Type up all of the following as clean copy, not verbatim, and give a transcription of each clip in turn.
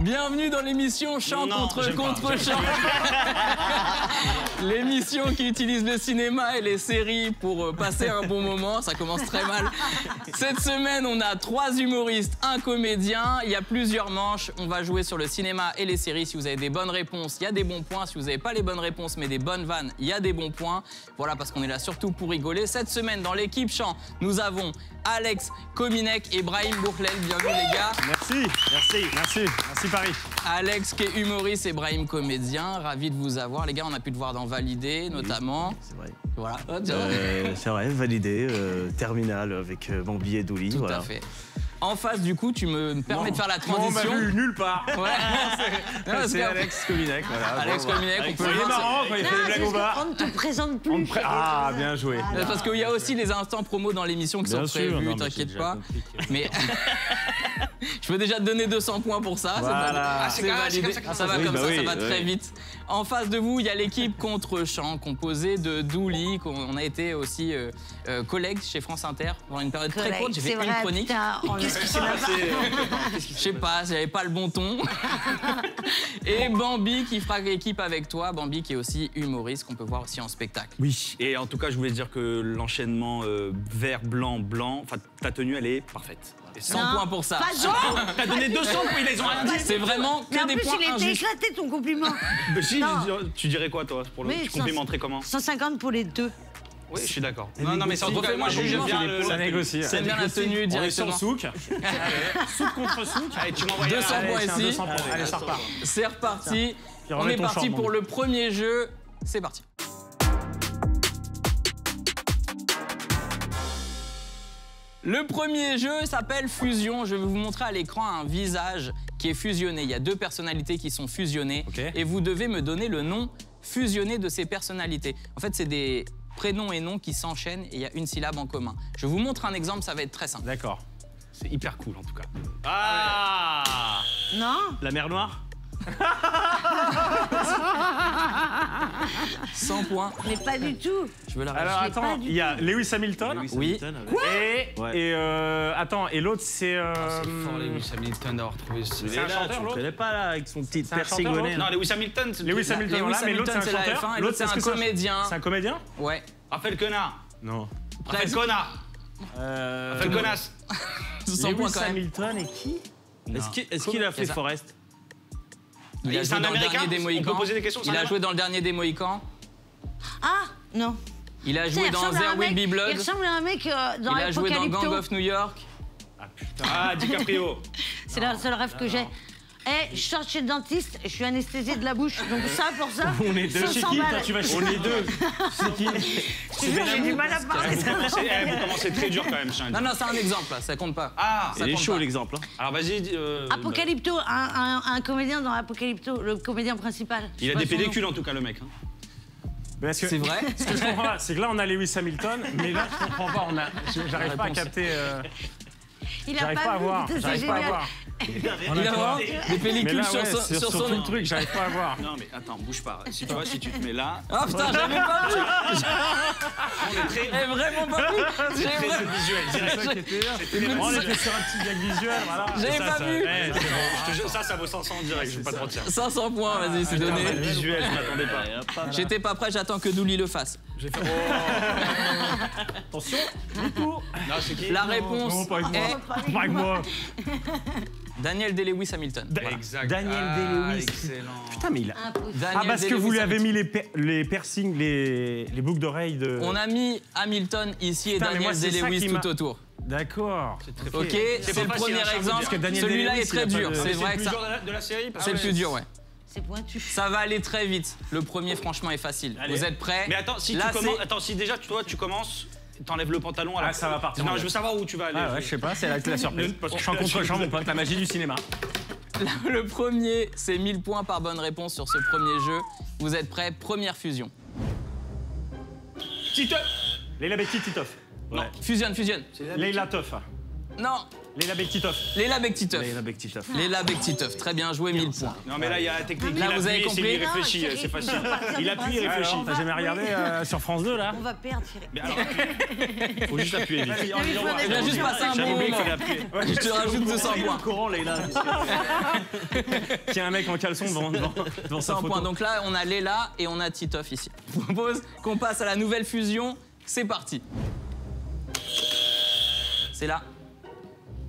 Bienvenue dans l'émission Chant contre Chant. L'émission qui utilise le cinéma et les séries pour passer un bon moment. Ça commence très mal. Cette semaine, on a 3 humoristes, un comédien. Il y a plusieurs manches. On va jouer sur le cinéma et les séries. Si vous avez des bonnes réponses, il y a des bons points. Si vous n'avez pas les bonnes réponses, mais des bonnes vannes, il y a des bons points. Voilà, parce qu'on est là surtout pour rigoler. Cette semaine, dans l'équipe Chant, nous avons Alex Kominek et Brahim Bourlel. Bienvenue les gars. Merci Paris. Alex qui est humoriste et Brahim comédien. Ravi de vous avoir. Les gars, on a pu te voir dans Validé notamment. Oui, c'est vrai. Voilà. C'est vrai, Validé, Terminal avec Bambi et Douli. Tout à fait. En face, du coup, tu me permets de faire la transition. On m'a vu nulle part. Ouais. C'est Alex Kominek, voilà. Alex Kominek, on peut le Il est voir. marrant quand il fait des blagues au bar. On ne te présente plus. Ah, bien joué. Parce qu'il y a aussi les instants promo dans l'émission qui sont prévus, t'inquiète pas. Mais je peux déjà te donner 200 points pour ça. Voilà. C'est validé. Ça va comme ça, ça va très vite. En face de vous, il y a l'équipe Contre Chant, composée de Douli. On a été aussi collègues chez France Inter pendant une période très courte. J'ai fait une chronique. Je sais pas, j'avais pas le bon ton. Et Bambi qui fera équipe avec toi. Bambi qui est aussi humoriste, qu'on peut voir aussi en spectacle. Oui, et en tout cas, je voulais dire que l'enchaînement vert, blanc, blanc, enfin, ta tenue, elle est parfaite. Et 100 points pour ça. Pas genre. T'as donné 200 puis ils ont un 10. C'est vraiment Mais que en des plus, points il était injustes. éclaté ton compliment. Bah, si, Non. tu dirais quoi, toi pour le... Mais Tu complimenterais comment? 150 pour les deux. Oui, je suis d'accord. Non, mais c'est en tout cas, moi, Refais-moi j'aime un bien jugement, Ça négocie. C'est bien la tenue directement. souk. Souk contre souk. Allez, tu m'envoies 200 Allez, points c'est un ici. 200 points. Allez, ça repart. C'est reparti. Puis On remets est ton parti short, pour Bambi. le premier jeu. C'est parti. Le premier jeu s'appelle Fusion. Je vais vous montrer à l'écran un visage qui est fusionné. Il y a 2 personnalités qui sont fusionnées. Ok. Et vous devez me donner le nom fusionné de ces personnalités. En fait, c'est des prénoms et noms qui s'enchaînent et il y a une syllabe en commun. Je vous montre un exemple, ça va être très simple. D'accord. C'est hyper cool, en tout cas. Ah Non. La mer Noire. 100 points. Mais pas du tout. Je veux la Alors pas attends, du il y a Lewis Hamilton. Oui. Attends, et l'autre c'est. Fort, Lewis Hamilton d'avoir trouvé ce... C'est un chanteur, l'autre. connais pas là avec son petit C'est un chanteur, persigonné. Non, Lewis Hamilton, c'est... Lewis Hamilton, Lewis voilà, mais l'autre c'est un Hamilton, c'est la chanteur. F1 et l'autre, c'est est-ce un que comédien. C'est un comédien? Ouais. Raphaël Quenard. Non. Raphaël Connard. Raphaël Connasse. 100 points Lewis quand même. Hamilton et qui? Est-ce qu'il a fait ça. Forest? Il a C'est joué un dans le Américain. dernier des On Mohicans. peut poser des questions, c'est Il un a joué dans le dernier des Mohicans. Ah, non. Il a joué Il dans ressemble à There un Will mec- Be Blood. Il ressemble à un mec dans Il a joué dans Gang Apocalypto. of New York. Ah, DiCaprio. C'est le seul rêve que j'ai. Eh, je sors chez le dentiste, je suis anesthésiée de la bouche. Donc ça, pour ça, On est deux. 500 Chez qui? balles. Toi, tu vas chez On est deux. C'est qui? Je te jure, j'ai du mal à parler. Vous commencez très dur quand même, chien. Non, non, c'est un exemple, là, ça compte pas. Ah, Ça Il est compte chaud pas. l'exemple. alors vas-y. Apocalypto, un comédien dans Apocalypto, le comédien principal. Je Il sais a pas des son nom. pédicules en tout cas, le mec. C'est vrai. Ce que je comprends pas, c'est que là on a Lewis Hamilton, mais là je comprends pas. J'arrive pas à capter. Il a J'arrive pas à vu, voir. putain, c'est J'arrive pas à génial. voir. Il a vraiment des Mais pellicules là, sur ouais, son- sur tout son... le truc, j'arrive pas à voir. Non mais attends, bouge pas. Si tu vois, si tu te mets là, Ah putain, j'avais pas vu. on est très, J'avais vraiment pas vu. c'est J'avais très vraiment- visuel. C'est ça qui était bien. On était sur un petit gag visuel, voilà. J'avais Ça, pas ça, vu. ouais, je te jure, ça vaut 500 en direct, je vais pas te mentir. 500 points, vas-y, c'est donné. Visuel, je m'attendais pas. J'étais pas prêt, j'attends que Douli le fasse. Attention. Non, c'est qui? La réponse Non, pas avec moi. est Pas avec moi. Daniel Day-Lewis Hamilton. Voilà. Exact. Daniel Ah, Day-Lewis. Excellent. Putain, mais il a. Impossible. Daniel Ah, parce que Day-Lewis vous lui avez Hamilton. mis les piercings, les boucles d'oreilles de. On a mis Hamilton ici et Putain, mais moi, Daniel c'est ça Day-Lewis qui m'a- tout autour. D'accord. Ok, c'est pas le facile, premier hein, ça, exemple. parce que Daniel Celui-là Day-Lewis, est très il a pas dur. de- C'est C'est vrai le que plus ça. dur de la série parce C'est que- le plus dur, ouais. C'est pointu. Ça va aller très vite. Le premier, franchement, est facile. Allez. Vous êtes prêts? Mais attends, si Là, tu commences, c'est- attends, si déjà toi tu commences, t'enlèves le pantalon. Alors... Ah, ça va partir. Non, je veux savoir où tu vas aller. Ah ouais, je sais pas, c'est la surprise. Parce que Chant contre chant, mon pote, la magie du cinéma. Le premier, c'est 1000 points par bonne réponse sur ce premier jeu. Vous êtes prêts? Première fusion. Tito. Leila Bekti Titoff. Non. Fusionne, fusionne. Leila Toff. Non. Léla Bekhtitov. Léla Bekhtitov. Léla Bekhtitov. Léla Bekhtitov. Très bien joué, 1000 points. Non, mais là, il y a la technique. Là, Il vous avez appuie, compris. c'est lui, il Non, réfléchit, Cyril, c'est facile. faut partir Il du appuie, il principe. réfléchit. T'as jamais regardé sur France 2 là? On va perdre, Cyril. Mais alors, faut juste appuyer vite. Il vient juste passer un bon J'avais oublié qu'il moment. fallait appuyer. Je te rajoute 200 points. Courant, Léla. Qu'il y a un mec en caleçon devant sa 100 photo. points. Donc là, on a Léla et on a Titoff ici. Je vous propose qu'on passe à la nouvelle fusion. C'est parti. C'est là.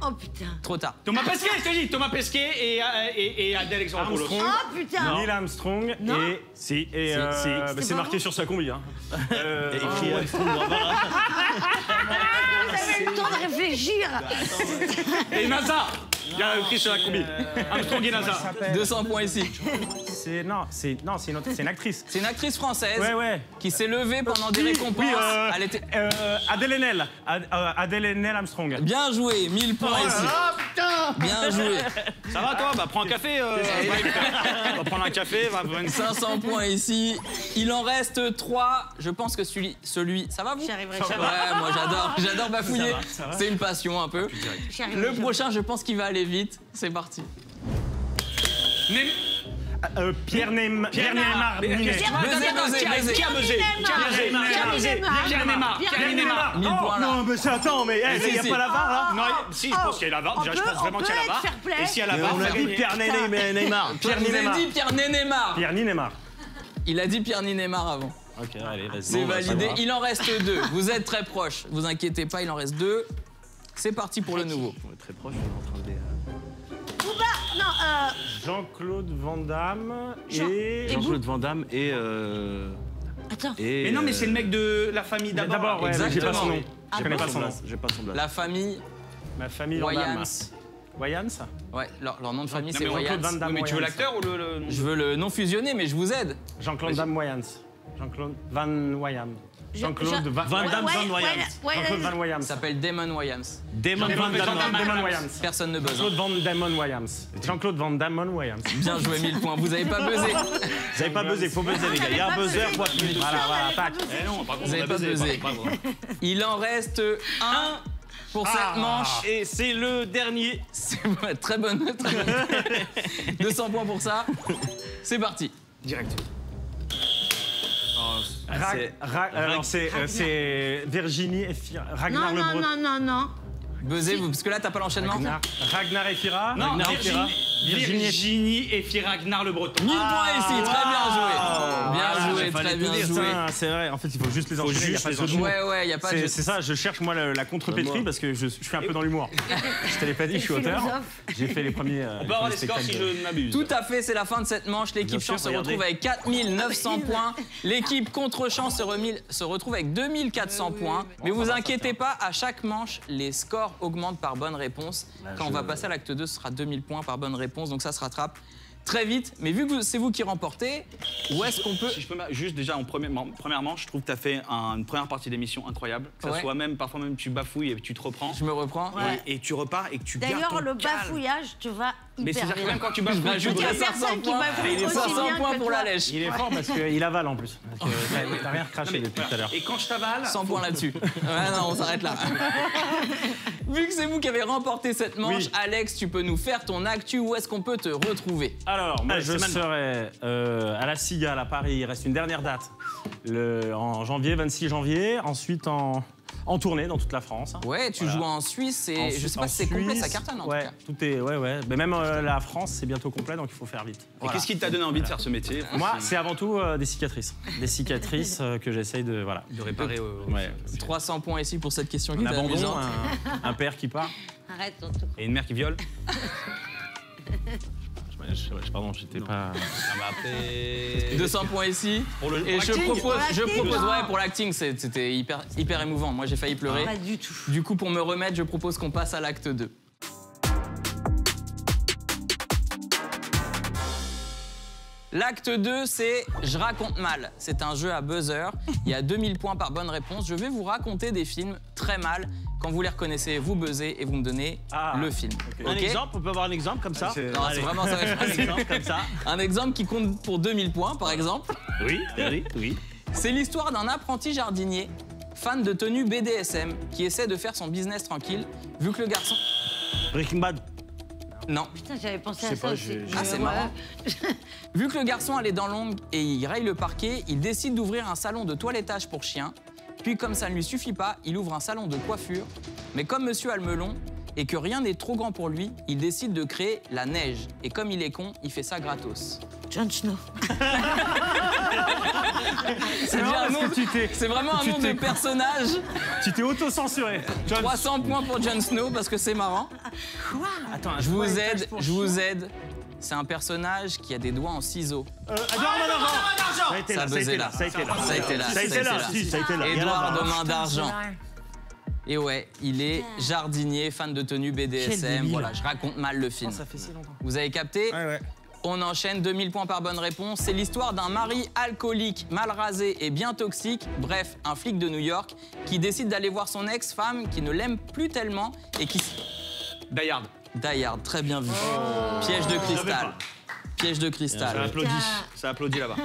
Oh putain. Trop tard. Thomas Pesquet, je te dis, Thomas Pesquet et Adèle Exarchopoulos. Armstrong. Oh putain. Neil Armstrong Non. et Si. et Si. c'est pas marqué bon sur sa combi. Hein. Et écrit Armstrong. Vous avez eu le temps de réfléchir. Et NASA. Il y a écrit sur la combi. Armstrong et NASA. 200 points ici. C'est une actrice. C'est une actrice française Ouais. qui s'est levée pendant des récompenses. Oui, Elle était... Adèle Haenel. Adèle Haenel Armstrong. Bien joué, 1000 points ici. Bien joué. Ça va, toi? Bah, prends un café. On va prendre un café. 500 points ici. Il en reste 3. Je pense que celui... Ça va, vous? J'y arriverai Ouais, jamais. moi j'adore bafouiller. Ça va. C'est une passion un peu. J'y arriverai Le jamais. prochain, je pense qu'il va aller vite. C'est parti. Pierre Neymar. Buzzer. Qui a buzzé? Pierre Neymar. 1000 points là. Non, mais c'est attends, mais il Si, n'y a si. pas la barre là? Non, si, je pense qu'il y a la barre. Déjà, je pense vraiment qu'il y a la barre. fair play. Et s'il y a la barre, On on a a dit gagné. Pierre Neymar. Pierre Neymar. Neymar. dit Pierre Neymar. Pierre Neymar. Il a dit Pierre Neymar avant. Ok, allez, vas-y. C'est validé. Il en reste 2. Vous êtes très proches. Vous inquiétez pas, il en reste 2. C'est parti pour le nouveau. On est très proche, on est en train de les... Booba. Non, Jean-Claude Van Damme Jean- et... Jean-Claude Van Damme et... attends. et, Mais non, mais c'est le mec de la famille d'abord. D'abord, ouais, mais j'ai pas son nom. Ah Je connais bon pas son nom. J'ai pas son blase. La famille Ma famille Van Damme. Wayans. Wayans? Ouais, leur nom de famille Non, c'est mais Wayans. Jean-Claude Van Damme. Oui, mais tu veux Wayans. l'acteur ou le nom? Je veux le nom fusionné, mais je vous aide. Jean-Claude Van Wayans. Jean-Claude Van Wayans. Jean-Claude Van Van Damme, Van Wayans. Jean-Claude Van Wayans. Il s'appelle Damon Wayans. Damon Van Damme. Jean-Claude Van Wayans. Personne ne buzz. Jean-Claude Van Damme Wayans. Jean-Claude Van Damme Wayans. Bien joué, 1000 points. Vous avez pas buzzé. Vous avez pas buzzé, faut buzzer les gars. Il y a un buzzer, faut appuyer. Voilà, tac. Eh non, par contre, Vous on avez a pas buzzé, buzzé. pas grave. Il en reste 1 pour cette manche. Et c'est le dernier. C'est très bonne. 200 points pour ça. C'est parti. Direct. Alors c'est Virginie et Fira. Ragnar Non, le non, Breton. non, non, non. Buzzez, vous, parce que là, t'as pas l'enchaînement. Ragnar et Fira. Non, Ragnar et Fira. Virginie et Ragnar le Breton. 1000 points ici, très bien joué. Bien joué, très bien joué. Putain, c'est vrai. En fait, il faut juste les enchaîner. Il y a juste pas de les jeu de mots. Ouais, y a pas de. C'est ça, je cherche moi la contrepétrie parce que je suis un peu dans l'humour. Je te l'ai pas dit, je suis auteur. Philosophe. J'ai fait les premiers. On peut avoir les scores si je ne m'abuse. Tout à fait, c'est la fin de cette manche. L'équipe Bien sûr, chance se regardez. retrouve avec 4900 points. L'équipe contre chance se retrouve avec 2400 points. Mais vous inquiétez pas, à chaque manche, les scores augmentent par bonne réponse. Quand on va passer à l'acte 2, ce sera 2000 points par bonne réponse. Donc ça se rattrape très vite. Mais vu que c'est vous qui remportez, où est-ce qu'on peut... Si je peux juste déjà en première manche, je trouve que tu as fait une première partie d'émission incroyable. Que ça Ouais. soit même, parfois même tu bafouilles et tu te reprends. Je me reprends. Ouais. Et tu repars et que tu gardes ton D'ailleurs, le calme. bafouillage te va Mais hyper c'est-à-dire que bien. même quand tu bafouilles, Je rajouterai Il y a 500 personne qui points. bafouille Et les aussi 500 bien points que pour toi. la lèche. Il est fort parce qu'il avale en plus. Parce que t'as rien recraché depuis tout à l'heure. Et quand je t'avale, 100 points là-dessus. Ouais, non, on s'arrête là. Vu que c'est vous qui avez remporté cette manche, Oui. Alex, tu peux nous faire ton actu. Où est-ce qu'on peut te retrouver? Alors, moi, Allez, je c'est maintenant. serai à la Cigale à Paris. Il reste une dernière date. En janvier, 26 janvier. Ensuite, en tournée dans toute la France. Ouais, tu joues en Suisse et je sais pas si c'est complet, ça cartonne en ouais, tout cas. tout est, ouais. Mais même la France, c'est bientôt complet, donc il faut faire vite. et qu'est-ce qui t'a donné envie de faire ce métier? Moi, c'est avant tout des cicatrices. Des cicatrices que j'essaye de, voilà. de réparer. Ouais. 300 points ici pour cette question qui Un est abandon, amusante. un père qui part. Arrête, on te... Et une mère qui viole? Pardon, j'étais pas... Ah bah après... 200 points ici. Pour le Et je l'acting. propose, non. ouais, pour l'acting, c'était hyper émouvant. Moi, j'ai failli pleurer. Pas du tout. Du coup, pour me remettre, je propose qu'on passe à l'acte 2. L'acte 2, c'est Je raconte mal. C'est un jeu à buzzer. Il y a 2000 points par bonne réponse. Je vais vous raconter des films très mal. Quand vous les reconnaissez, vous buzzez et vous me donnez le film. Un Ok. exemple, on peut avoir un exemple comme ça? Non, c'est vraiment ça va être Un facile. exemple comme ça? Un exemple qui compte pour 2000 points, par exemple. Oui, oui. C'est l'histoire d'un apprenti jardinier fan de tenue BDSM, qui essaie de faire son business tranquille, vu que le garçon... Breaking Bad. Non. Putain, j'avais pensé Je à sais ça pas, aussi. Ah, c'est marrant. Vu que le garçon allait dans l'ombre et il raye le parquet, il décide d'ouvrir un salon de toilettage pour chiens. Puis, comme ça ne lui suffit pas, il ouvre un salon de coiffure. Mais comme Monsieur Almelon et que rien n'est trop grand pour lui, il décide de créer la neige. Et comme il est con, il fait ça gratos. Jon Snow. C'est bien un nom- c'est vraiment un nom de personnage. Tu t'es auto-censuré. 300 points pour Jon Snow parce que c'est marrant. Attends, Je vous aide. C'est un personnage qui a des doigts en ciseaux. Ça a été Ça là, a ça a buzzé été là. là, ça a été là. Ça a été là. Ça a été là, si, ça a été là. Il y en a Édouard pas. de main d'argent. Et ouais, il est jardinier, fan de tenue BDSM. Voilà, je raconte mal le film. Ça fait si longtemps. Vous avez capté? Ouais. On enchaîne, 2000 points par bonne réponse. C'est l'histoire d'un mari alcoolique, mal rasé et bien toxique, bref, un flic de New York, qui décide d'aller voir son ex-femme qui ne l'aime plus tellement et qui... Die Hard. Die Hard, très bien vu. Piège de cristal. Piège de Ça cristal. applaudit. Ça applaudit là-bas.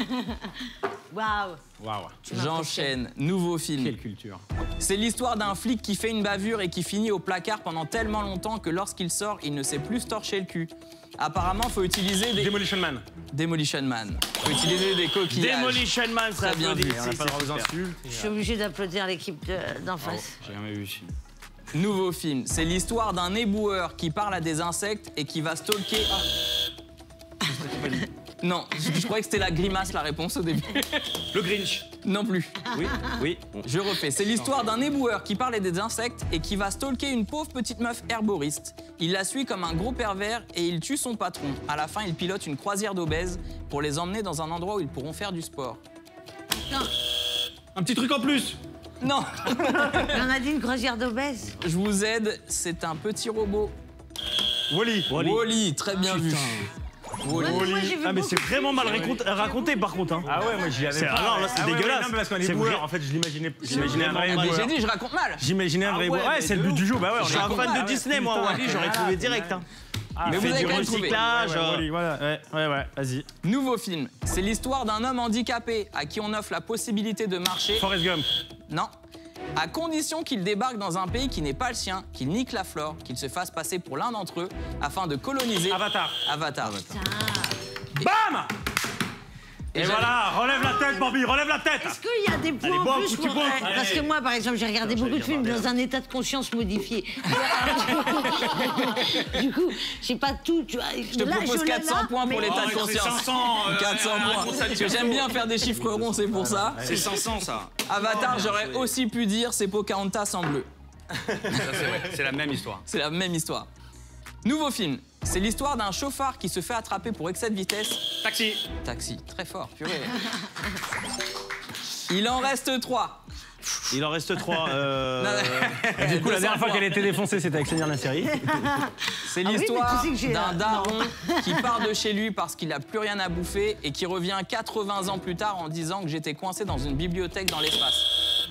Waouh. Waouh. J'enchaîne, nouveau film. Quelle culture. C'est l'histoire d'un flic qui fait une bavure et qui finit au placard pendant tellement longtemps que lorsqu'il sort, il ne sait plus se torcher le cul. Apparemment, faut utiliser des... Demolition Man. Demolition Man. Faut utiliser des coquillages. Demolition Man, ça Très bien applaudit. vu. On n'a pas le droit aux insultes. Je suis obligée d'applaudir l'équipe d'en face. J'ai jamais vu ce film. Nouveau film. C'est l'histoire d'un éboueur qui parle à des insectes et qui va stalker... Non, je croyais que c'était la grimace la réponse au début. Le Grinch. Non plus. Oui. Je refais. C'est l'histoire d'un éboueur qui parle à des insectes et qui va stalker une pauvre petite meuf herboriste. Il la suit comme un gros pervers et il tue son patron. À la fin, il pilote une croisière d'obèses pour les emmener dans un endroit où ils pourront faire du sport. Un petit truc en plus. Non, On a dit une croisière d'obèse. je vous aide. C'est un petit robot. Wall-E. Wall-E, très bien vu. Wall-E. Moi, j'ai vu Ah, mais c'est beaucoup de vraiment mal films. raconté par contre. Hein. Ah ouais, moi j'y avais C'est- pas. alors là, c'est dégueulasse. Non, mais parce qu'on est C'est boueur, vrai. en fait, je l'imaginais un vrai Mais boueur. j'ai dit, je raconte mal. J'imaginais un vrai ouais, bois. Ouais, mais c'est le de but ouf. du jeu. Bah ouais, je suis un raconte fan pas, de Disney, moi. putain, Wally, j'aurais ouais, trouvé ouais, direct. Hein. Mais Il vous fait avez du quand même trouvé. recyclage. Wall-E, voilà. Ouais, vas-y. Nouveau film. C'est l'histoire d'un homme handicapé à qui on offre la possibilité de marcher. Forrest Gump. Non. À condition qu'il débarque dans un pays qui n'est pas le sien, qu'il nique la flore, qu'il se fasse passer pour l'un d'entre eux, afin de coloniser... Avatar. Avatar. Bam. Et j'avais- voilà, relève la tête, Bambi, relève la tête. Est-ce qu'il y a des points Allez, en bon, plus coup, tu pour- comptes. Parce que moi, par exemple, j'ai regardé beaucoup de films dans un état de conscience modifié. Du coup, j'ai pas tout. Tu vois, Je te propose 400 points pour l'état de conscience. 400 points. Parce que j'aime bien faire des chiffres ronds, c'est pour ça. C'est 500 ça. Avatar, j'aurais aussi pu dire c'est Pocahontas en bleu. Ça c'est vrai. C'est la même histoire. C'est la même histoire. Nouveau film. C'est l'histoire d'un chauffard qui se fait attraper pour excès de vitesse. Taxi. Taxi, très fort, purée. Il en reste 3. Il en reste 3. Du coup, la dernière fois qu'elle a été défoncée, c'était avec Seigneur la série. C'est Ah oui, l'histoire mais tu sais que j'ai- d'un non. daron qui part de chez lui parce qu'il n'a plus rien à bouffer et qui revient 80 ans plus tard en disant que j'étais coincé dans une bibliothèque dans l'espace.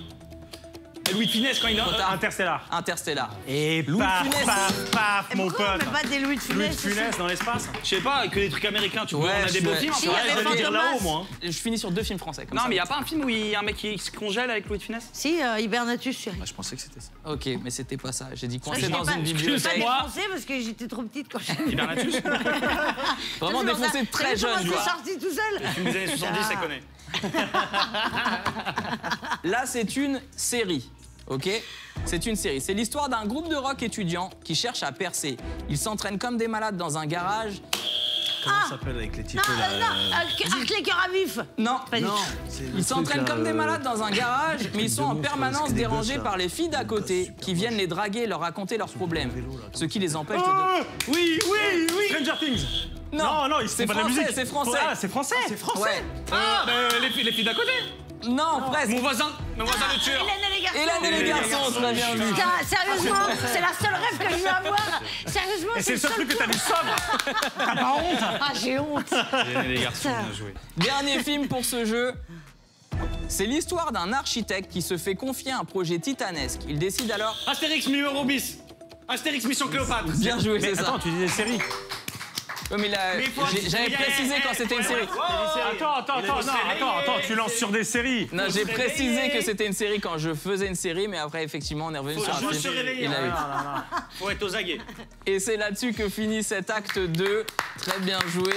Louis de Funès quand il Trop tard. Interstellar. Interstellar. Et Louis de paf, Funès. paf, mon Pourquoi on pote. met pas des Louis de Louis de Funès Funès dans l'espace. Je sais pas, que des trucs américains, tu vois, Ouais, on a je des beaux suis- films. Si, c'est vrai, il y avait j'allais dire Fantomas. là-haut, moi. Je finis sur 2 films français. Comme Non, ça. mais y a pas un film où il y a un mec qui se congèle avec Louis de Funès? Si, Hibernatus, chérie. Je pensais que c'était ça. Ok, mais c'était pas ça. J'ai dit Ça, coincé j'ai dans pas- une j'ai pas bibliothèque. défoncé parce que j'étais trop petite quand j'ai. Hibernatus? Vraiment défoncé très jeune, Je quoi. suis sortie tout seul. Film des années 70, ça connaît. Là, c'est une série. Ok? C'est une série. C'est l'histoire d'un groupe de rock étudiants qui cherche à percer. Ils s'entraînent comme des malades dans un garage. Comment ça s'appelle avec les types Non, là Arc les cœurs à vif. Non, Pas du tout. ils s'entraînent comme des malades dans un garage, mais ils sont en permanence dérangés par les filles d'à côté qui viennent les draguer et leur raconter leurs problèmes. Ce qui les empêche de... Oui. Stranger Things. Non, non, ils c'est font pas de la français, musique. c'est français. Ah, c'est français. C'est français. Ouais. Ah, les filles d'à côté. Non, presque. Mon voisin le tueur. Hélène et les garçons. Hélène et les garçons, très bien vu. Putain, sérieusement, c'est la seule rêve que je veux avoir. Sérieusement, Et c'est le seul truc que t'as vu sobre. T'as pas honte. Ah, j'ai honte. Les garçons, Putain. bien joué. Dernier film pour ce jeu. C'est l'histoire d'un architecte qui se fait confier un projet titanesque. Il décide alors... Astérix, numéro bis. Astérix, Mission Cléopâtre. Bien joué, c'est ça. Attends, tu disais série. Ouais, mais là, j'avais précisé quand c'était une série. Attends, tu lances sur des séries. Non, j'ai précisé que c'était une série quand je faisais une série, mais après, effectivement, on est revenu sur un film. Il a eu. Faut être aux aguets. Et c'est là-dessus que finit cet acte 2. Très bien joué.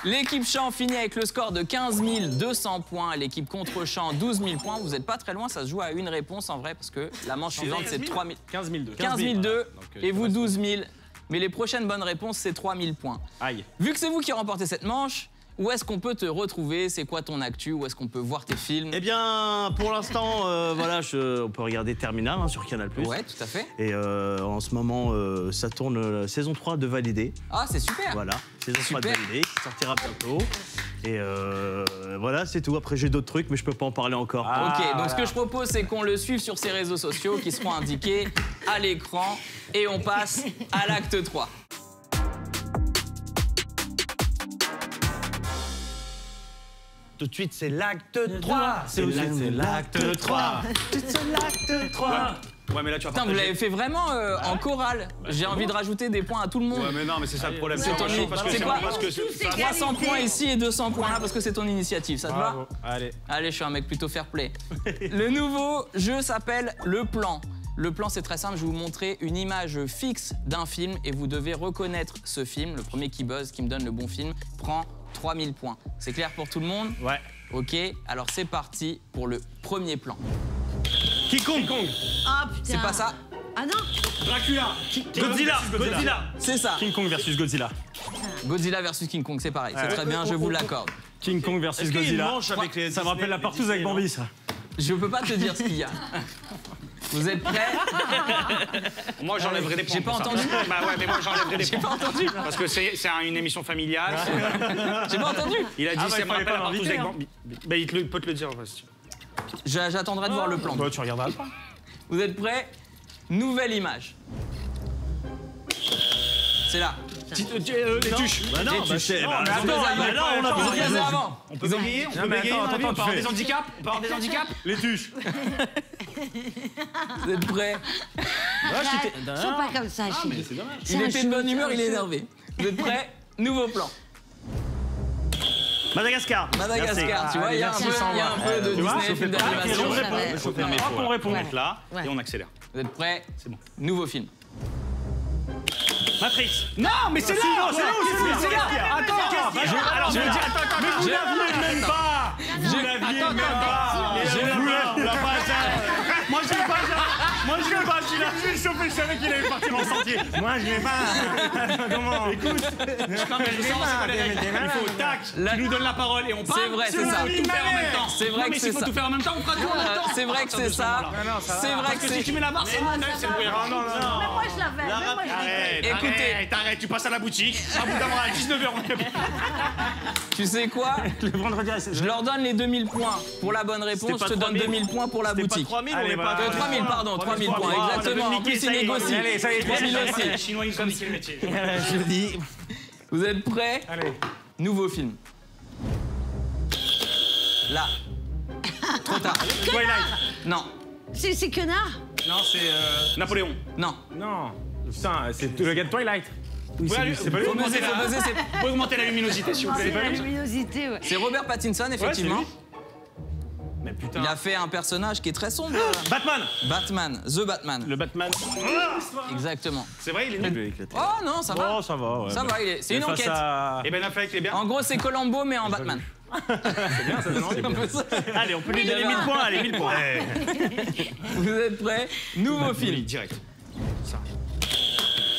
L'équipe chant finit avec le score de 15 200 points. L'équipe contre chant, 12 000 points. Vous n'êtes pas très loin, ça se joue à une réponse en vrai, parce que la manche suivante, c'est 3 000. 15 002. 15 002 et vous 12 000. Mais les prochaines bonnes réponses, c'est 3 000 points. Aïe. Vu que c'est vous qui remportez cette manche, où est-ce qu'on peut te retrouver? C'est quoi ton actu? Où est-ce qu'on peut voir tes films? Eh bien, pour l'instant, voilà, on peut regarder Terminal hein, sur Canal+. Ouais, tout à fait. Et en ce moment, ça tourne la saison 3 de Validé. Ah, c'est super. Voilà, saison 3 de Super. Validé qui sortira bientôt. Et voilà, c'est tout. Après, j'ai d'autres trucs, mais je peux pas en parler encore. Ok, donc ce que je propose, c'est qu'on le suive sur ses réseaux sociaux qui seront indiqués à l'écran. Et on passe à l'acte 3. Tout de suite, c'est l'acte 3. C'est l'acte 3. C'est l'acte 3. Ouais, mais là, tu vas Putain, vous partager. l'avez fait vraiment en chorale. J'ai envie de rajouter des points à tout le monde. Ouais, mais non, mais c'est ça le problème. C'est ton c'est quoi parce que 300 points ici et 200 points là parce que c'est ton initiative, ça te va? Bravo. Allez. Allez, je suis un mec plutôt fair play. Le nouveau jeu s'appelle Le Plan. Le plan, c'est très simple, je vais vous montrer une image fixe d'un film et vous devez reconnaître ce film. Le premier qui buzz, qui me donne le bon film, prend 3000 points. C'est clair pour tout le monde? Ouais. Ok, alors c'est parti pour le premier plan. King Kong. Oh putain. C'est pas ça, Ah non. Dracula. Godzilla. c'est ça. King Kong versus Godzilla. Godzilla versus King Kong, c'est pareil, c'est très bien, je vous l'accorde. King Kong versus Est-ce qu'il y a une Godzilla. manche avec les Ça me rappelle la partouze avec Bambi, ça. Je peux pas te dire ce qu'il y a. Vous êtes prêts? moi, j'enlèverai des points. J'ai pas pour ça. entendu. Bah ouais, mais moi, j'enlèverai des J'ai points. pas entendu. Parce que c'est une émission familiale. J'ai pas entendu. Il a dit, Ah bah, ça il me fallait rappelle pas la partouze l'inviter, avec Bambi. Bah, il peut te le dire. si tu veux. J'attendrai de voir le plan. Toi, tu regarderas pas. Vous êtes prêts? Nouvelle image. C'est là. Les tuches. Bah non, bah c'est. Non, bah, mais attends, attends, bah non, on a Ils ont pas regardé avant. On peut bégayer, on peut bégayer. attends, on peut tu avoir fais. des handicaps. On peut avoir des handicaps. Les tuches. Vous êtes prêts? Ils sont pas comme ça, Achille. Il était de bonne humeur, il est énervé. Vous êtes prêts? Nouveau plan. Madagascar. Madagascar, tu vois, il y a un peu de Disney, film d'animation. je Non, mais Hop, faut, on répond. Mettre là Ouais. et on accélère. Vous êtes prêts? C'est bon. Nouveau film. Matrix. Non, mais c'est là. C'est là. Attends. Alors, je veux dire, attends. Mais vous l'aviez même pas. Vous l'aviez même pas. On l'a pas ça. Moi, je l'ai pas. Moi, je l'ai pas. Je l'ai chauffé. Je savais qu'il allait partir en sentier. Moi, je l'ai pas. Comment? Écoute. Non, mais je sens, il faut tac. Tu nous donnes la parole et on parle. C'est vrai, c'est ça. Tout faire en même temps. C'est vrai Non, que mais c'est s'il faut ça. tout faire en même temps, on fera tout en même temps. C'est vrai que c'est ça. C'est vrai Parce que que si c'est. tu mets la barre, c'est le bruit. Non. Mais moi je l'avais. Mais moi je l'avais. Écoutez. Arrête, tu passes à la boutique. À bout d'un moment, à 19h, on est Tu sais quoi? Le vendredi, Je leur donne les 2000 points pour la bonne réponse. Je pas te donne 3000. 2000 points pour la C'était pas boutique. 3000, on Allez, est pas. voilà. 3000, pardon, 3000 points, exactement. En plus, il négocie. Allez, ça y est, 3000 aussi. Les Chinois, ils ont niqué le métier. Je dis. Vous êtes prêts? Allez. Nouveau film. Là. Trop tard. Twilight. Non, C'est Quenard. Non, c'est. Napoléon. non. Non. Putain, c'est le gars de Twilight. Oui, Ouais, c'est pas lui. Faut buzzer, c'est. Vous pouvez augmenter la luminosité, s'il vous C'est plaît. la luminosité, ouais. C'est Robert Pattinson, effectivement. Mais putain. Il a fait un personnage qui est très sombre. Batman. Batman, The Batman. Le Batman. Exactement. C'est vrai, il est nul. Oh non, ça va. Oh, ça va. Ouais, Ça va, c'est une face enquête. à- Et Ben Affleck, il est bien. En gros, c'est Columbo, mais en Batman. C'est un peu ça. Allez, on peut lui donner 1000 points. Allez, 1000 points. Vous êtes prêts? Nouveau Oui, film. direct.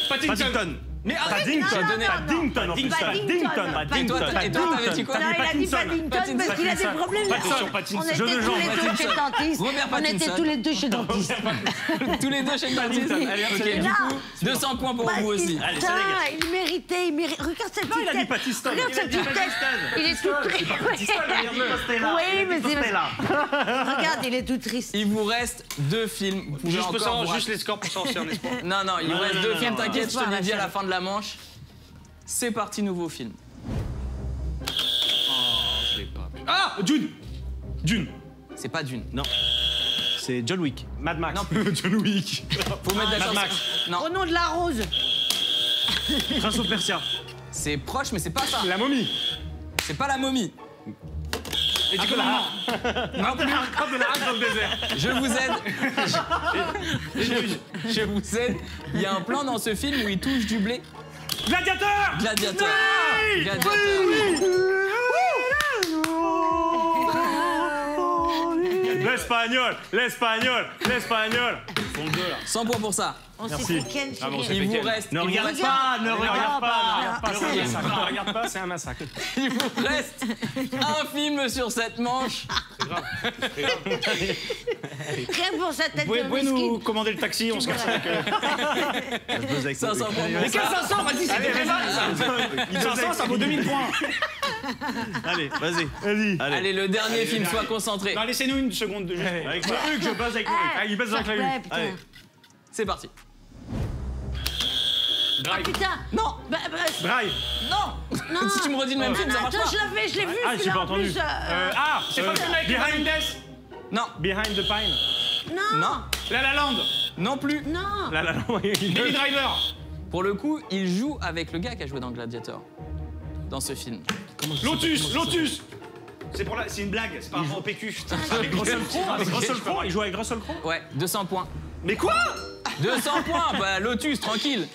Paddington. Mais arrête. Paddington en plus. Paddington. Et toi, t'avais dit quoi? Non, il a dit Paddington parce qu'il a des problèmes. Pattinson. On était Jeu de tous genre, les deux Pattinson. chez le dentiste. Robert On était Pattinson. tous les deux chez le dentiste. Tous les deux chez le dentiste. Ok, du Là. coup, 200 points pour vous aussi. Allez, ça dégage. Il méritait. Regarde cette petite il a dit tête. Pattinson. Regarde cette petite tête. Il est tout triste. Oui, mais c'est... Regarde, il est tout triste. Il vous reste 2 films. Vous pouvez Juste, encore savoir vous juste les scores pour sortir en espoir. Non, non, il vous reste 2 films, t'inquiète, je te l'ai dit à la Rachel. fin de la manche. C'est parti, nouveau film. Je l'ai pas. Ah, Dune. Dune. C'est pas Dune. Non. C'est John Wick. Mad Max. Non. John Wick. Faut mettre d'accord. Max. Non, Au nom de la rose. Prince of Persia. C'est proche, mais c'est pas ça. La momie. C'est pas la momie. Et du commandement. Non plus. Comme de la rage dans le désert. Je vous aide. Je vous aide. Il y a un plan dans ce film où il touche du blé. Gladiateur. Gladiateur. Oui. Gladiateur. L'espagnol, l'espagnol, l'espagnol. 100 points pour ça. On s'est Merci. fait Ken Ah bon, chez c'est Il vous Ken. reste. Ne il vous regarde reste- pas, ne Ne regarde regarde pas. pas, c'est ne un regarde massacre. pas. Ne regarde pas, c'est un massacre. Il vous reste un film sur cette manche. Rien pour sa tête Vous de pouvez whisky. nous commander le taxi, on se casse avec... Je pose avec 500 points. Mais quel 500, vas-y, c'est très mal, ça. 500, ça vaut 2000 points. Allez, vas-y. Vas-y. Allez, le dernier film, sois concentré. Non, laissez-nous une seconde de juste. Avec moi. Hugues, je buzz avec moi. Ah, il baisse dans la clavier. Ouais, putain. Allez. C'est parti. Ah, putain. Non, Bah, Drive. non. non. Si tu me redis le même film, ça marche Attends, pas. je l'ai vu, Ah, j'ai celui-là, pas en entendu. plus, C'est pas le film avec Behind Mendes. Non, Behind the Pine. Non. non, La La Land. non plus. Non. Là, Baby Driver. Pour le coup, il joue avec le gars qui a joué dans Gladiator. Dans ce film. Lotus, Lotus. C'est une blague, c'est par rapport au PQ. Avec Russell Crowe. Avec Russell Crowe. Il joue avec Russell Crowe. Ouais, 200 points. Mais quoi? 200 points, bah Lotus, tranquille.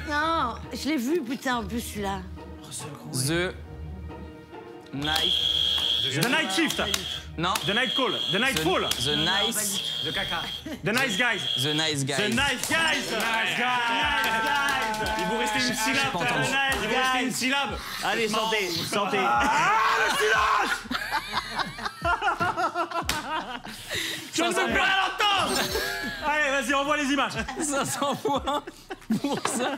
Non. Je l'ai vu, putain, en plus, celui-là. The Night. The Night Shift. Non. The Night Call. The Night Fall. The Nice. De caca. The Nice Guys. The Nice Guys. The Nice Guys. The Nice Guys. Il vous restait une syllabe. pas entendu. Il vous restait une syllabe. Allez, santé, santé. Je ne veux plus rien entendre. Allez, vas-y, envoie les images. 500 points pour ça.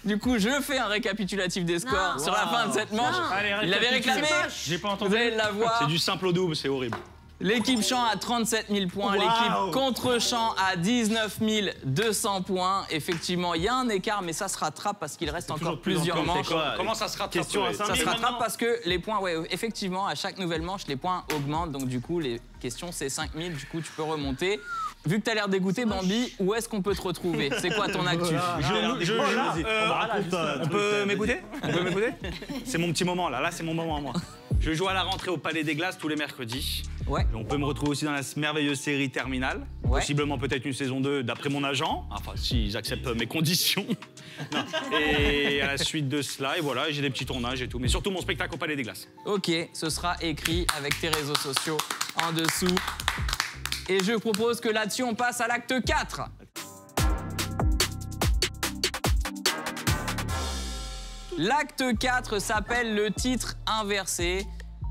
Du coup, je fais un récapitulatif des scores Non. sur la fin de cette manche. Non. Allez, Il l'avait réclamé. J'ai pas Vous entendu. allez l'avoir. C'est du simple au double, c'est horrible. L'équipe Champ à 37 000 points, Wow. l'équipe contre Champ à 19 200 points. Effectivement, il y a un écart, mais ça se rattrape parce qu'il reste encore plusieurs encore, manches. c'est quoi? Comment ça se rattrape? Question à 5 Ça se 000 rattrape parce que les points, ouais, effectivement, à chaque nouvelle manche, les points augmentent. Donc, du coup, les questions, c'est 5 000. Du coup, tu peux remonter. Vu que tu as l'air dégoûté, Bambi, où est-ce qu'on peut te retrouver? C'est quoi ton actu? On peut m'écouter? On peut m'écouter? C'est mon petit moment là, c'est mon moment à moi. Je joue à la rentrée au Palais des Glaces tous les mercredis. Ouais. On peut me retrouver aussi dans la merveilleuse série Terminal. Ouais. Possiblement peut-être une saison 2 d'après mon agent. Enfin, s'ils acceptent mes conditions. Non. Et à la suite de cela, et voilà, j'ai des petits tournages et tout. Mais surtout mon spectacle au Palais des Glaces. Ok, ce sera écrit avec tes réseaux sociaux en dessous. Et je propose que là-dessus, on passe à l'acte 4. L'acte 4 s'appelle le titre inversé.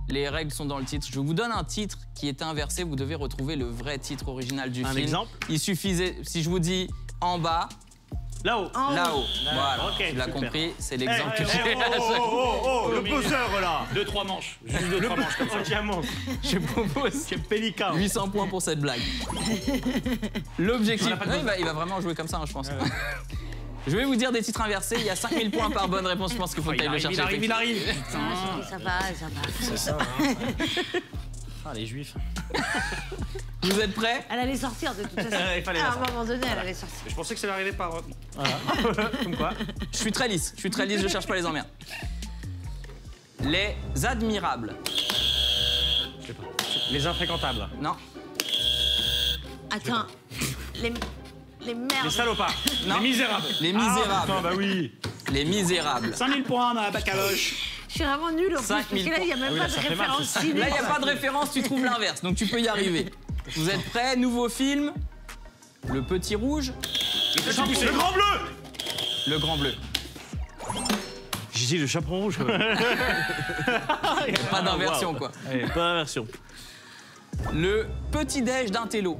Les règles sont dans le titre. Je vous donne un titre qui est inversé. Vous devez retrouver le vrai titre original du Un film. exemple? Il suffisait, si je vous dis en bas, Là-haut. là-haut. Voilà, Ok, tu l'as super. compris, c'est l'exemple que j'ai. Le poseur, là. 2-3 manches. Juste 2-3 manches comme ça. Un diamant. Je propose Quel pélican. 800 points pour cette blague. L'objectif... Ouais, il va vraiment jouer comme ça, hein, je pense. Je vais vous dire des titres inversés. Il y a 5000 points par bonne réponse. Je pense qu'il faut que tu ailles le chercher. Il arrive. Ça va, ça va. C'est ça. Ah, les juifs. Vous êtes prêts? Elle allait sortir de toute façon. Il fallait À un moment donné, elle allait sortir. Je pensais que ça allait arriver par... Comme quoi. Je suis très lisse. Je cherche pas les emmerdes. Les admirables. Les infréquentables. Non. Attends. Les Les merdes. salopards. Non. Les Misérables. Les Ah, misérables. putain, bah oui. Les misérables. 5000 points dans la bacaloche. Je suis vraiment nulle en plus, parce 5000 que là, il n'y a même Ah oui, pas là, de ça fait mal, référence c'est ça. ciné. Là, il n'y a pas de référence, tu trouves l'inverse. Donc tu peux y arriver. Vous êtes prêts? Nouveau film. Le petit rouge. Le grand bleu. Le grand bleu. J'ai dit le chaperon rouge. Pas d'inversion, quoi. Pas d'inversion. Le petit déj d'un télo.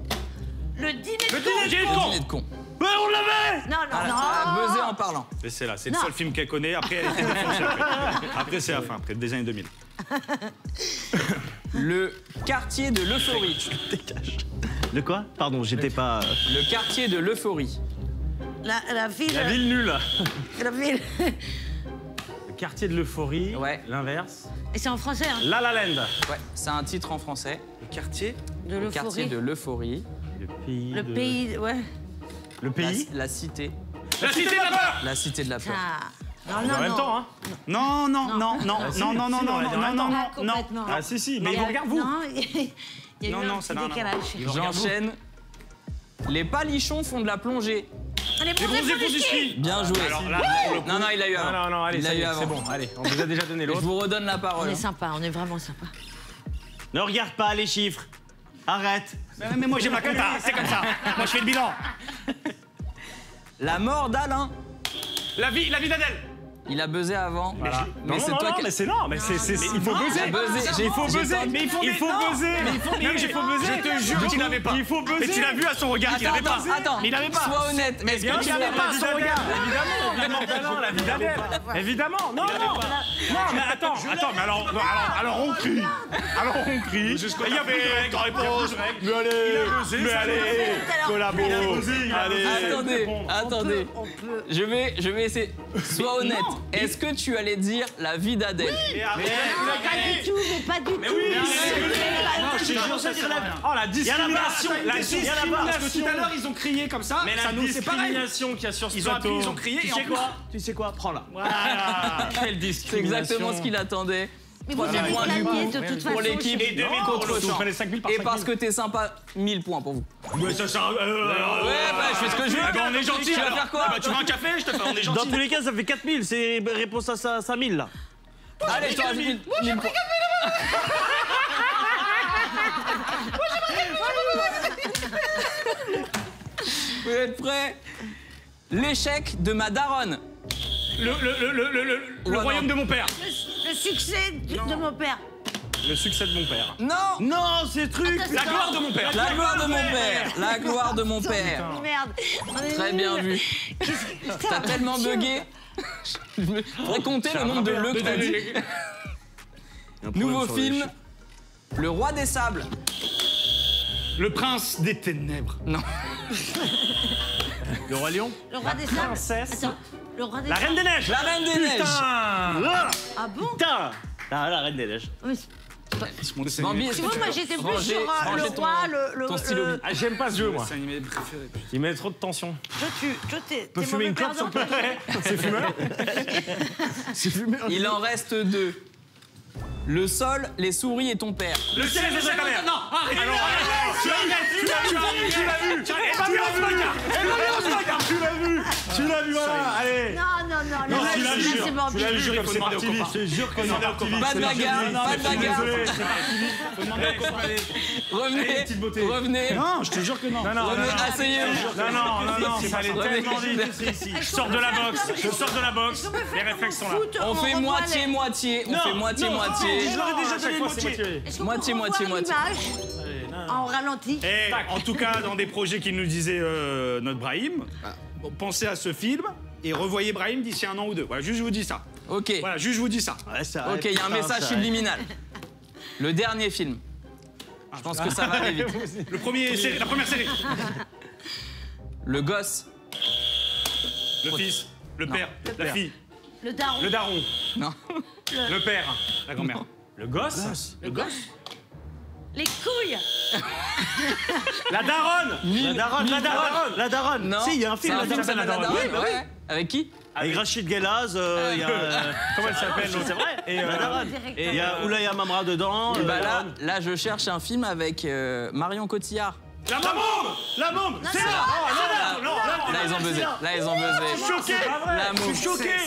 Le dîner de Le con. dîner de Le con. dîner de con. Mais on l'avait. Non, non, non. Buzzer en parlant. Mais c'est là, c'est le Non. seul film qu'elle connaît. Après, elle était défoncée. Après, c'est la fin, après des années 2000. Le quartier de l'euphorie. De quoi? Pardon, j'étais pas. Le quartier de l'euphorie. La ville. La ville nulle. La ville. Le quartier de l'euphorie. Ouais. L'inverse. Et c'est en français, hein. La La Land. Ouais, c'est un titre en français. Le quartier. De Le quartier l'euphorie. de l'euphorie. Le pays. Le de- pays, ouais. Le pays. La cité. La cité de la peur. La cité de la peur. Ah. Non, En même temps, hein. Non, non, non, non, Ah, si, non, non, non, si, non, on est non, en même non, temps. non, complètement. Ah si, si, mais Il ils y vous a- regardent vous. Non, il y a eu Non, un non, petit ça n'a rien à décalage. J'enchaîne. Les palichons font de la plongée. Les Les bronzés font du ski. Bien joué. Alors là, pour le coup, Non, non, il a eu Non, avant. non, non, allez, il ça a y eu est, avant. c'est bon. Allez, on vous a déjà donné Je l'autre. vous redonne la On parole. est sympa, on est vraiment sympa. Ne regarde pas les chiffres. Arrête. Mais moi j'ai ma compta, c'est comme ça. Moi je fais le bilan. La mort d'Alain. La vie d'Adèle. Il a buzzé avant. Voilà. Mais Non, c'est non, toi non, qui. mais c'est non, mais c'est il faut buzzer. J'ai buzzé. Il faut buzzer. Mais Il faut buzzer. Il faut buzzer. Je te jure qu'il n'avait pas. Il faut buzzer. Mais tu l'as vu à son regard qu'il n'avait pas. Attends, Mais il n'avait pas. sois honnête. Est-ce Bien que tu sûr, l'avais la pas vie à son d'Adèle. regard? Évidemment, la vie d'Adèle. Évidemment. Non, non. Non, mais attends, mais alors on crie. Alors on crie. Il y avait réponse. Mais allez, collabo. Attendez. Je vais essayer. Sois honnête. Est-ce que tu allais dire la vie d'Adèle? Pas du tout, mais pas du tout. Oh, la discrimination. La Parce que discrimination. tout à l'heure, ils ont crié comme ça. Mais ça la nous, c'est pareil. discrimination qu'il y a sur ce Ils ont appuyé, plateau. ils ont crié. Tu et en sais plus- quoi? Tu sais quoi? Prends-la. Voilà. Quelle C'est discrimination. exactement ce qu'il attendait. Mais vous Troisième avez point du gagné coup de toute façon. pour l'équipe chérie. contre Vous Champ. prenez 5 000 par Et 5 parce 000. que t'es sympa, 1000 points pour vous. Mais ça sert Ouais, bah je fais ce que je veux. Ah bah, on est gentil. Tu vas alors. faire quoi? Ah bah, tu veux un café? Je te fais. On est Dans gentil. tous les cas, ça fait 4000. C'est réponse à 5000 là. Allez, je te rajoute 1000 points. Vous êtes prêts? L'échec de ma daronne. Le royaume de mon père. Le succès de mon père. Le succès de mon père. Non! Non, c'est truc. La gloire de mon père. La gloire de mon père. La gloire de mon père. Merde. On est Très nuls. bien vu. T'as tellement bugué. Je me ferais compter le nombre de le que t'as dit. Nouveau film. Le roi des sables. Le prince des ténèbres. Non. Le roi lion. Le roi des sables. princesse. Attends. Le roi des La sables. reine des neiges. La reine des neiges. Putain. Ah bon? Putain. Ah, la reine des neiges. Oui. Mon dessin Bambi, animé est-ce Tu que vois, tu moi peux j'étais plus ranger- sur le ranger roi, ton stylo. Ah, j'aime pas ce jeu, moi. dessin animé préféré. Il met trop de tension. Toi, t'es On peut fumer mauvais une clope sur perdant. C'est fumeur. Il en reste 2. Le sol, les souris et ton père. Le ciel est sa mère. Non, arrête. Tu l'as vu, voilà, allez. Non, Non, tu l'as vu, c'est bon. tu l'as vu, comme c'est demander parti aux vite, copains. je te jure que c'est parti vite. Pas de c'est bagarre, parti vite. pas de bagarre. Désolé, c'est parti vite. Revenez, petite beauté. revenez. Non, je te jure que non. Non, non, non, Revenez, non. asseyez-vous. Non, ça allait Revenez. tellement vite. Je sors de la boxe, les réflexes sont là. On fait moitié-moitié. On fait moitié-moitié. Je l'aurais déjà donné moitié. Moitié. En ralenti. Et en tout cas, dans des projets qu'il nous disait notre Brahim, pensez à ce film et revoyez Brahim d'ici 1 an ou 2. Voilà, juste je vous dis ça. Ok. Voilà, juste je vous dis ça. Ouais, ça Ok, il y a un message subliminal. Le dernier film. Je pense que ça va aller vite. La première série. Le gosse. Le fils, le père, la fille, Le daron. Le daron, Non. le père, la grand-mère. le gosse, Les couilles. la daronne. La daronne. Non. Si, il y a un film, C'est La qui Daronne. s'appelle La Daronne. Oui, bah oui. Ouais. Avec qui? Avec Rachid Guelaz, il y a. Comment elle s'appelle C'est vrai. Et La daronne. Et il y a Oulaya Mamra dedans. Et bah là, je cherche un film avec Marion Cotillard. La bombe. C'est là. Là, ils ont buzzé. choqué. La mouche.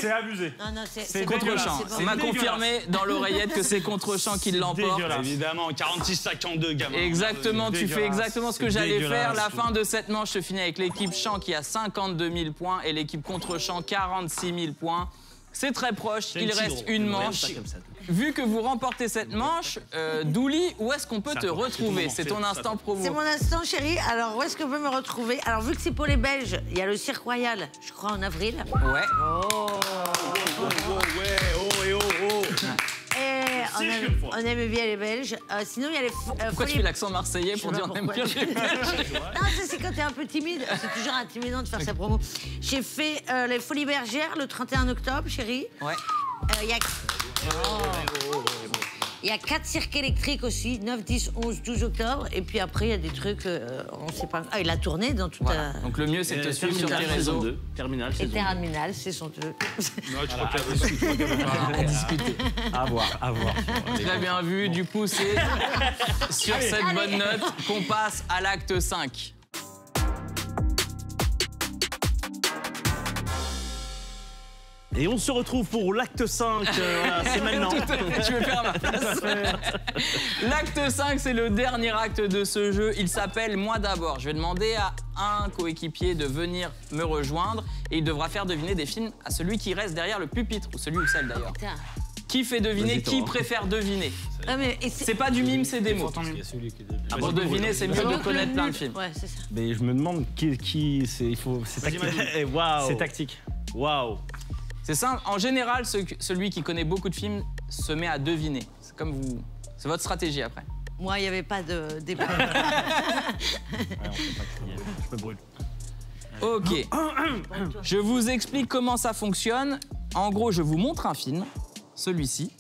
C'est abusé. Non, C'est Contre-champ. c'est bon. On m'a confirmé dans l'oreillette que c'est Contre-champ qui l'emporte. dégueulasse. Évidemment, 46-52, gamin. Exactement, tu fais dégueulasse. exactement ce que C'est j'allais faire. dégueulasse. La fin de cette manche se finit avec l'équipe Champ qui a 52 000 points et l'équipe Contre-champ 46 000 points. C'est très proche, il reste une manche. Vu que vous remportez cette manche, Douli, où est-ce qu'on peut te retrouver? C'est ton instant promo. C'est mon instant, chérie. Alors, où est-ce qu'on peut me retrouver? Alors, vu que c'est pour les Belges, il y a le Cirque Royal, je crois, en avril. Ouais. Et on aime bien les Belges. Sinon, il y a les Pourquoi tu fais l'accent marseillais pour Je sais dire pas on aime bien pourquoi. les Belges? Non, ça, c'est quand t'es un peu timide. C'est toujours intimidant de faire sa promo. J'ai fait les Folies Bergères le 31 octobre, chérie. Ouais. Il y a... Il y a 4 cirques électriques aussi, 9, 10, 11, 12 octobre. Et puis après, il y a des trucs, on sait pas. Ah, il a tourné dans toute Voilà. Donc le mieux, c'est de te suivre sur tes réseaux. Terminal, Et saison 2. Terminal, c'est son 2. Non, je crois qu'il y avait pas À discuter. À voir, à voir. Très bien vu, du coup, c'est sur cette bonne note qu'on passe à l'acte 5. Et on se retrouve pour l'acte 5, voilà, c'est maintenant. Tu veux faire à ma place? L'acte 5, c'est le dernier acte de ce jeu. Il s'appelle Moi d'abord. Je vais demander à un coéquipier de venir me rejoindre et il devra faire deviner des films à celui qui reste derrière le pupitre, ou celui ou celle d'ailleurs. Putain. Qui fait deviner, Vas-y, qui toi. préfère deviner. Ah, mais, et C'est pas du mime, c'est des mots. Pour deviner, c'est mieux de donc, connaître le plein de nul. films. Ouais, c'est ça. Mais je me demande qui c'est. Il faut. C'est Vas-y, tactique. Eh, waouh. C'est tactique. Waouh. C'est simple. En général, celui qui connaît beaucoup de films se met à deviner. C'est comme vous. C'est votre stratégie après. Moi, il n'y avait pas de débat. Je me brûle. Ok. Je vous explique comment ça fonctionne. En gros, je vous montre un film, celui-ci.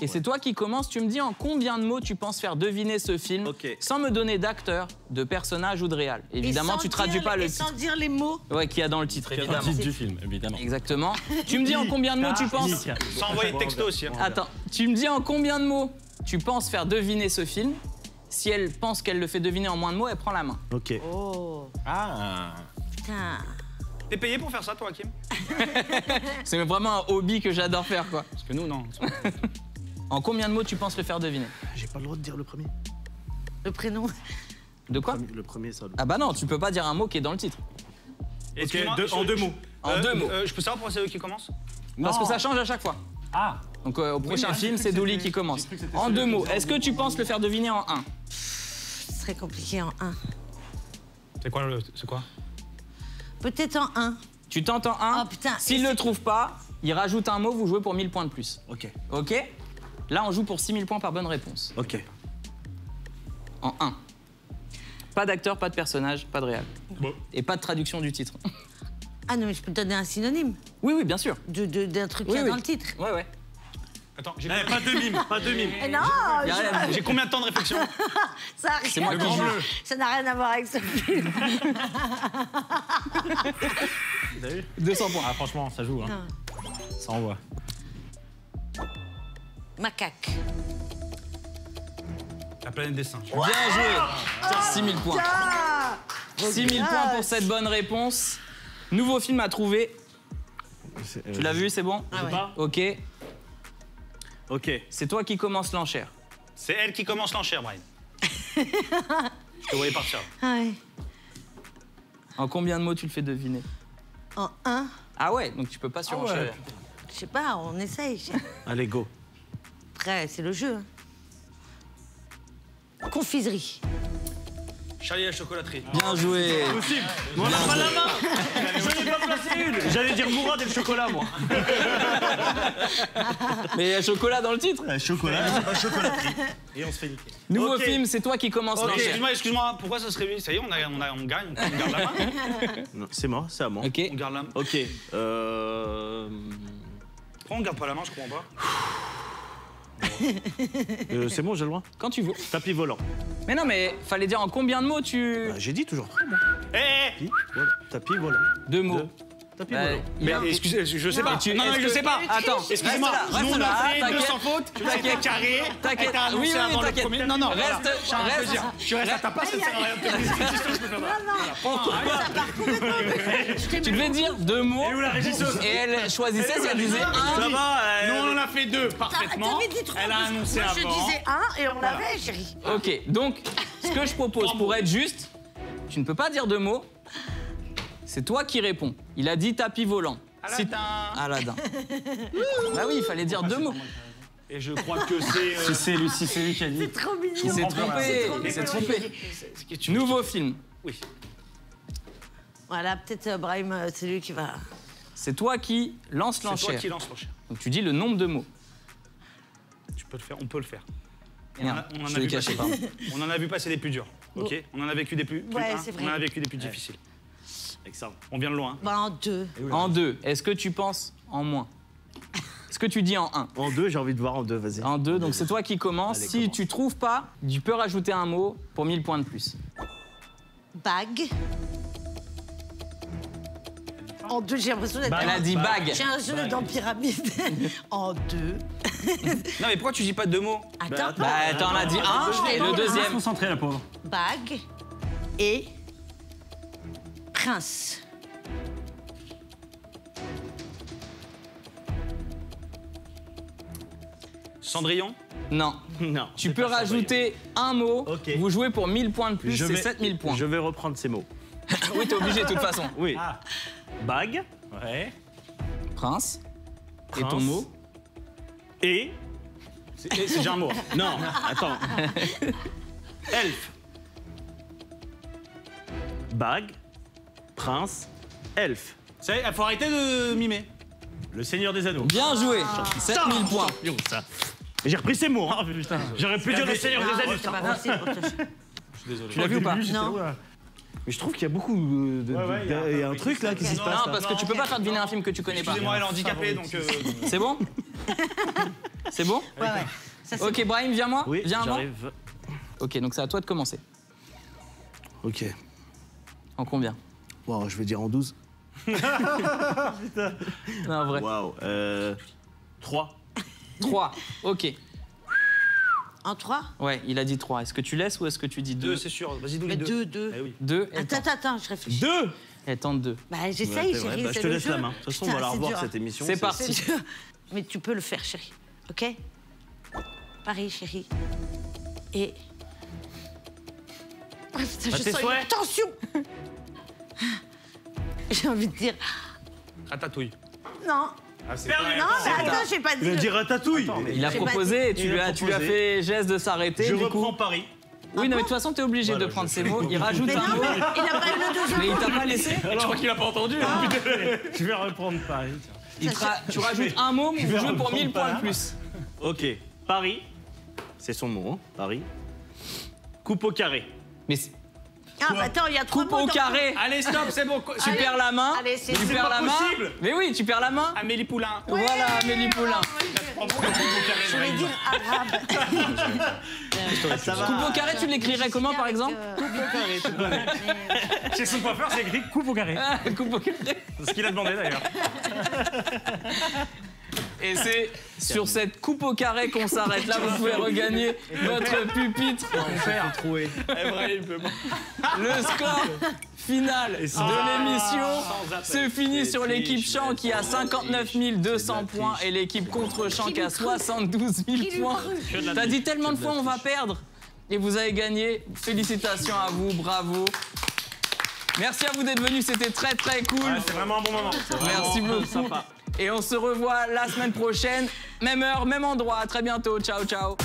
Et c'est toi qui commences. Tu me dis en combien de mots tu penses faire deviner ce film, Ok. sans me donner d'acteur, de personnage ou de réal. Évidemment, Et sans tu traduis dire- pas le et sans titre. dire les mots. Ouais, qu'il y a dans le titre, évidemment. Titre du film, évidemment. Exactement. Tu me dis en combien de mots tu penses. Sans envoyer de texto aussi. Hein. Attends, tu me dis en combien de mots tu penses faire deviner ce film. Si elle pense qu'elle le fait deviner en moins de mots, elle prend la main. Ok. Oh, Ah. putain. T'es payé pour faire ça, toi, Hakim? C'est vraiment un hobby que j'adore faire, quoi. Parce que nous, non. En combien de mots tu penses le faire deviner? J'ai pas le droit de dire le premier. Le prénom. De quoi? Le premier, ça. Ah bah non, tu peux pas dire un mot qui est dans le titre. Excuse-moi, en 2 mots. En 2 mots. Je peux savoir pourquoi c'est eux qui commencent? Parce que ça change à chaque fois. Ah. Donc au prochain film, c'est Douli qui commence. En 2 mots, est-ce que tu penses le faire deviner en 1? Ce serait compliqué en 1. C'est quoi C'est quoi? Peut-être en 1. Tu tentes en 1. Oh, putain. S'il le trouve pas, il rajoute un mot, vous jouez pour 1000 points de plus. Ok. Ok? Là, on joue pour 6000 points par bonne réponse. Ok. En 1. Pas d'acteur, pas de personnage, pas de réal. Bon. Et pas de traduction du titre. Ah non, mais je peux te donner un synonyme Oui, oui, bien sûr. d'un truc qu'il y a Oui, dans oui. le titre. Ouais, ouais. Attends, Pas de mime, pas de mime. Eh non, Y a rien. j'ai combien de temps de réflexion? ça a C'est rien moi à qui voir. joue. Ça n'a rien à voir avec ce film. 200 points. Ah, franchement, ça joue. Hein. Non. Ça envoie. Macaque. La planète des singes. Bien joué. 6000 points. Ah 6000 points pour cette bonne réponse. Nouveau film à trouver. Tu l'as vu, c'est bon? Ah ouais. Ok. Ok. C'est toi qui commences l'enchère. C'est elle qui commence l'enchère, Brian. Je te voyais partir. Ah ouais. En combien de mots tu le fais deviner? En 1. Ah ouais, donc tu peux pas surenchérir. Je sais pas, on essaye. Allez, go. Après, c'est le jeu. Confiserie. Charlie la chocolaterie. Bien joué. Possible. Mais on n'a pas la main. Je n'ai pas placé une. J'allais dire Mourad et le chocolat, moi. Mais il y a chocolat dans le titre. Chocolat, c'est pas chocolaterie. Et on se fait niquer. Nouveau Ok. film, c'est toi qui commences Ok, l'enchère. excuse-moi, pourquoi ça serait lui? Ça y est, on gagne, on garde la main. Non, c'est moi, c'est à moi. Ok. On garde la main. Ok. Pourquoi on garde pas la main, je comprends pas. C'est bon, j'ai le droit. Quand tu veux. Tapis volant. Mais non, mais fallait dire en combien de mots tu. Bah, j'ai dit toujours 3 mots. Eh Tapis, voilà. Tapis volant. 2 mots. Tapis Bah, volant. il a- excusez, je sais pas. tu- Non, est-ce je que- sais pas. Attends, Excusez-moi, reste nous on là, a fait t'inquiète. 200 fautes, c'était carré, T'inquiète. t'as annoncé Oui, oui, avant le t'inquiète. premier. Non, non, Reste, voilà. Je tiens à te reste. dire, tu restes à ta place, ça ne sert à rien de te poser cette question, je peux faire ça. Tu devais dire 2 mots. Et où la régisseuse? Et elle choisissait si elle disait Ça 1. va Nous on en a fait 2 parfaitement. T'avais dit 3. Elle a annoncé Moi, avant. je disais 1 et on l'avait, chérie. Ok, donc ce que je propose pour être juste, tu ne peux pas dire 2 mots. C'est toi qui réponds. Il a dit tapis volant. Aladdin. Bah oui, il fallait dire 2 mots. Et je crois que c'est. Si c'est lui qui a dit. C'est trop mignon. Il s'est trompé. Il s'est trompé. Nouveau film. Oui. Voilà, peut-être Brahim, c'est lui qui va. C'est toi qui lance C'est toi l'enchère. qui lance l'enchère. Donc tu dis le nombre de mots. Tu peux le faire, on peut le faire. Merde, On en je a te l'ai vu caché. passer- On en a vu passer des plus durs. Ok. On en a vécu des plus. Ouais, hein, c'est vrai. On en a vécu des plus difficiles. Excellent. On vient de loin. Bah, en 2. En 2, est-ce que tu penses en moins? Est-ce Est-ce que tu dis en 1? En 2, j'ai envie de voir en 2, vas-y. En 2, donc c'est toi qui commences. Allez, Si commence. tu trouves pas, tu peux rajouter un mot pour 1000 points de plus. Bague. En 2, j'ai l'impression d'être Elle a dit bague. J'ai un jeu dans pyramide. En 2. Non, mais pourquoi tu dis pas 2 mots? Attends, Bah, t'en as dit un et le deuxième. Concentré, la pauvre. bague et prince. Cendrillon? Non. Non. Tu peux rajouter un mot. Ok. Vous jouez pour 1000 points de plus, c'est 7000 points. Je vais reprendre ces mots. Oui, t'es obligé de toute façon. Oui. Bague, Ouais. Prince. Et Prince. ton mot? et... C'est déjà un mot. Non, attends. Elfe. Bague, prince, elfe. Il faut arrêter de mimer. Le Seigneur des Anneaux. Bien joué. 7000 points. Ça. J'ai repris ces mots. Hein. Oh putain. J'aurais pu dire le Seigneur des Anneaux. C'est pas possible. Tu l'as vu ou pas? Non. Mais je trouve qu'il y a beaucoup de... Il y a un truc là qui se passe. Non, là. parce que tu peux pas faire deviner un film que tu connais pas. Excusez-moi, elle est handicapée, donc... C'est bon? C'est bon? Ouais, ouais. Ça, c'est Ok, Brahim, viens-moi. Oui, Viens avant. j'arrive. Ok, donc c'est à toi de commencer. Ok. En combien? Wow, je vais dire en 12. Non, vrai. Waouh. 3. 3. Ok. En 3? Ouais, il a dit 3. Est-ce que tu laisses ou est-ce que tu dis 2? 2, c'est sûr. Vas-y, nous les Mais deux. 2. Eh oui. 2. Attends, je réfléchis. 2. Elle tente 2. Bah, j'essaye, Ouais, chérie. bah, je c'est te le laisse jeu. la main. De toute façon, on va Putain, la c'est revoir dur. cette émission. C'est parti. C'est dur. Mais tu peux le faire, chérie. Ok? Pareil, chérie. Et. Ah, putain, je tes sens souhaits. une tension. J'ai envie de dire. Ratatouille. Non. Non, mais attends, j'ai pas dit. Il a dit ratatouille. Il a J'ai pas proposé et dit. tu lui as proposé. fait geste de s'arrêter. Je du reprends coup. Paris. Oui, non, mais de toute façon, t'es obligé de prendre ces mots. Il rajoute Mais un non, mot. mais il a pas eu le deuxième. Mais il t'a pas laissé. Je crois qu'il a pas entendu. Je vais reprendre Paris. tiens. Tu rajoutes un mot, mais vous jouez pour 1000 points de pas. plus. Ok. Paris. C'est son mot, hein. Paris. Coupe au carré. Mais Ah, bah attends, il y a 3 coupe mots au dans- carré. Allez, stop, c'est bon. Tu perds la main. Allez, c'est Tu c'est perds pas la main. possible. Mais oui, tu perds la main. Amélie Poulain. Voilà, Amélie Poulain. Je vais dire arabe. Ça va. Coupe au carré, tu l'écrirais comment, par exemple? Chez son coiffeur, c'est écrit coupe au carré. Coupe au carré. C'est ce qu'il a demandé d'ailleurs. Et c'est sur cette coupe au carré qu'on s'arrête. Là, vous pouvez regagner votre pupitre. Trouvé. Le score final de l'émission se finit sur l'équipe Chant qui a 59 200 points et l'équipe contre Chant qui a 72 000 points. T'as dit tellement de fois on va perdre et vous avez gagné. Félicitations à vous, bravo. Merci à vous d'être venus, c'était très très cool. C'est vraiment un bon moment. Merci beaucoup. Et on se revoit la semaine prochaine. Même heure, même endroit. À très bientôt. Ciao, ciao.